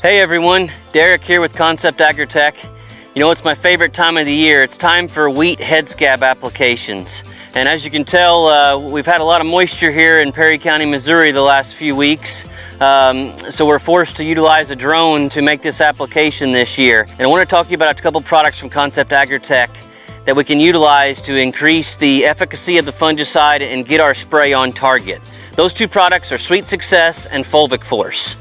Hey everyone, Derek here with Concept AgriTek. You know, it's my favorite time of the year. It's time for wheat head scab applications. And as you can tell, we've had a lot of moisture here in Perry County, Missouri the last few weeks. So we're forced to utilize a drone to make this application this year. And I want to talk to you about a couple products from Concept AgriTek that we can utilize to increase the efficacy of the fungicide and get our spray on target. Those two products are Sweet Success and Fulvic Force.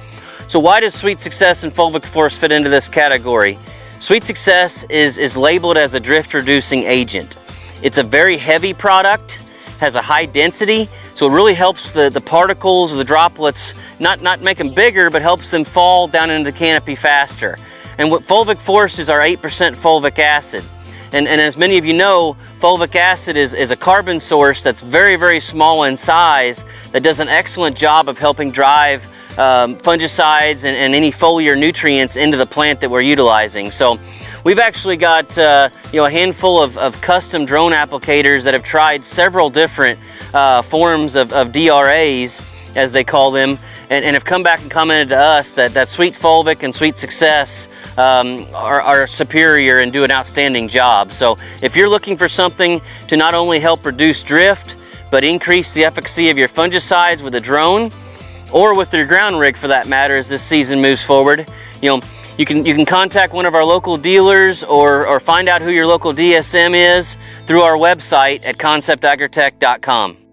So why does Sweet Success and Fulvic Force fit into this category? Sweet Success is labeled as a drift reducing agent. It's a very heavy product, has a high density, so it really helps the particles or the droplets not make them bigger, but helps them fall down into the canopy faster. And what Fulvic Force is our 8% fulvic acid. And as many of you know, fulvic acid is a carbon source that's very, very small in size that does an excellent job of helping drive fungicides and any foliar nutrients into the plant that we're utilizing. So we've actually got a handful of custom drone applicators that have tried several different forms of DRAs, as they call them, and have come back and commented to us that Sweet Fulvic and Sweet Success are superior and do an outstanding job. So if you're looking for something to not only help reduce drift, but increase the efficacy of your fungicides with a drone, or with your ground rig for that matter, as this season moves forward, you can contact one of our local dealers or find out who your local DSM is through our website at conceptagritech.com.